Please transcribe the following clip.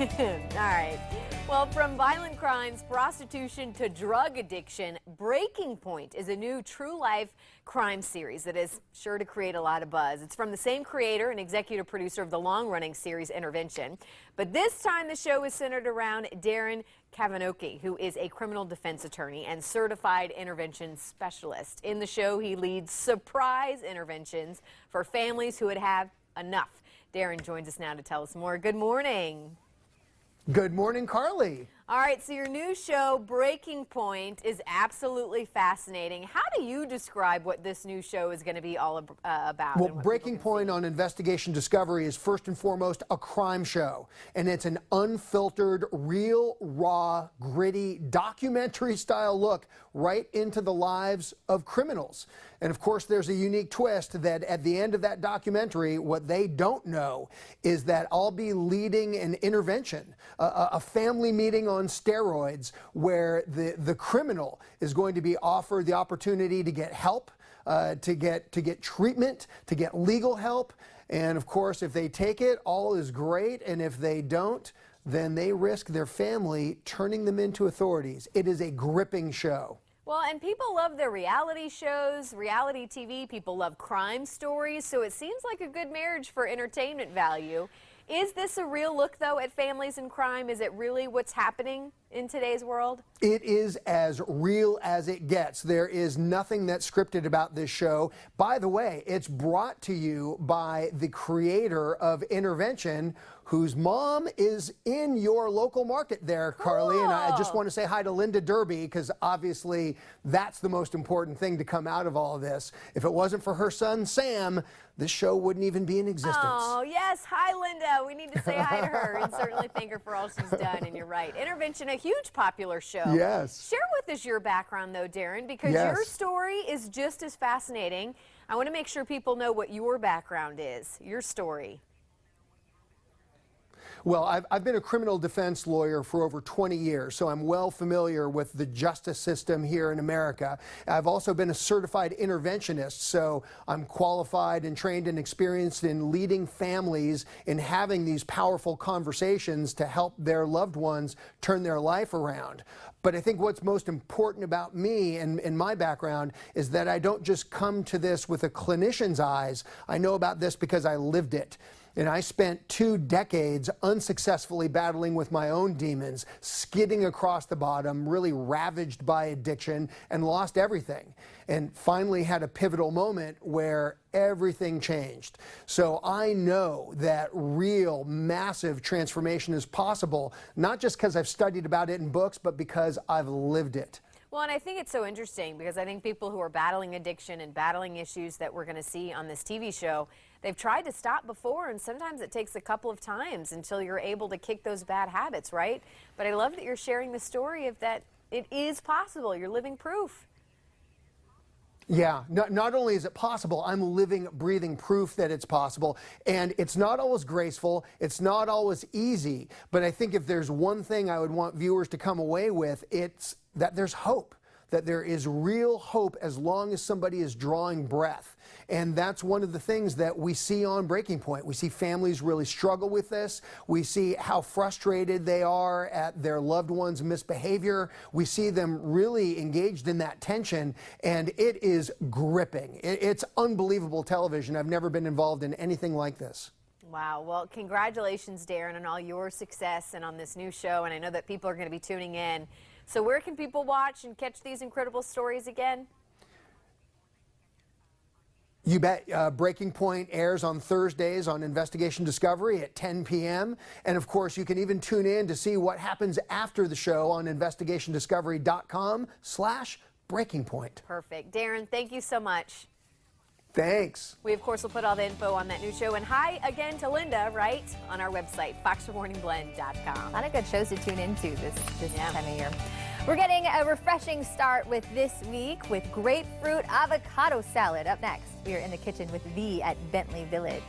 All right. Well, from violent crimes, prostitution to drug addiction, Breaking Point is a new true-life crime series that is sure to create a lot of buzz. It's from the same creator and executive producer of the long-running series Intervention. But this time the show is centered around Darren Kavanoki, who is a criminal defense attorney and certified intervention specialist. In the show, he leads surprise interventions for families who would have enough. Darren joins us now to tell us more. Good morning. Good morning, Carly. All right, so your new show, Breaking Point, is absolutely fascinating. How do you describe what this new show is going to be all about? Well, Breaking Point on Investigation Discovery is first and foremost a crime show, and it's an unfiltered, real, raw, gritty, documentary-style look right into the lives of criminals. And of course, there's a unique twist that at the end of that documentary, what they don't know is that I'll be leading an intervention, a family meeting on steroids, where the criminal is going to be offered the opportunity to get help, to get treatment, to get legal help. And of course, if they take it, all is great. And if they don't, then they risk their family turning them into authorities. It is a gripping show. Well, and people love their reality shows, reality TV. People love crime stories. So it seems like a good marriage for entertainment value. Is this a real look, though, at families and crime? Is it really what's happening in today's world? It is as real as it gets. There is nothing that's scripted about this show. By the way, it's brought to you by the creator of Intervention, whose mom is in your local market there, Carly. Cool. And I just want to say hi to Linda Derby, because obviously that's the most important thing to come out of all of this. If it wasn't for her son, Sam, this show wouldn't even be in existence. Oh, yes. Hi, Linda. We need to say hi to her and certainly thank her for all she's done. And you're right. Intervention, a huge popular show. Yes. Share with us your background, though, Darren, because Yes. your story is just as fascinating. I want to make sure people know what your background is, your story. Well, I've been a criminal defense lawyer for over 20 years, so I'm well familiar with the justice system here in America. I've also been a certified interventionist, so I'm qualified and trained and experienced in leading families in having these powerful conversations to help their loved ones turn their life around. But I think what's most important about me and my background is that I don't just come to this with a clinician's eyes. I know about this because I lived it. And I spent 2 decades unsuccessfully battling with my own demons, skidding across the bottom, really ravaged by addiction, and lost everything. And finally had a pivotal moment where everything changed. So I know that real, massive transformation is possible, not just because I've studied about it in books, but because I've lived it. Well, and I think it's so interesting because I think people who are battling addiction and battling issues that we're going to see on this TV show, they've tried to stop before, and sometimes it takes a couple of times until you're able to kick those bad habits, right? But I love that you're sharing the story of that it is possible. You're living proof. Yeah, not only is it possible, I'm living, breathing proof that it's possible. And it's not always graceful, it's not always easy, but I think if there's one thing I would want viewers to come away with, it's that there's hope. That there is real hope as long as somebody is drawing breath. And that's one of the things that we see on Breaking Point. We see families really struggle with this. We see how frustrated they are at their loved ones' misbehavior. We see them really engaged in that tension, and it is gripping. It's unbelievable television. I've never been involved in anything like this. Wow. Well, congratulations, Darren, on all your success and on this new show. And I know that people are going to be tuning in. So where can people watch and catch these incredible stories again? You bet. Breaking Point airs on Thursdays on Investigation Discovery at 10 p.m. And of course, you can even tune in to see what happens after the show on investigationdiscovery.com/Breaking Point. Perfect. Darren, thank you so much. Thanks. We, of course, will put all the info on that new show. And hi again to Linda, right, on our website, foxformorningblend.com. A lot of good shows to tune into this time of year. We're getting a refreshing start with this week with grapefruit avocado salad. Up next, we are in the kitchen with V at Bentley Village.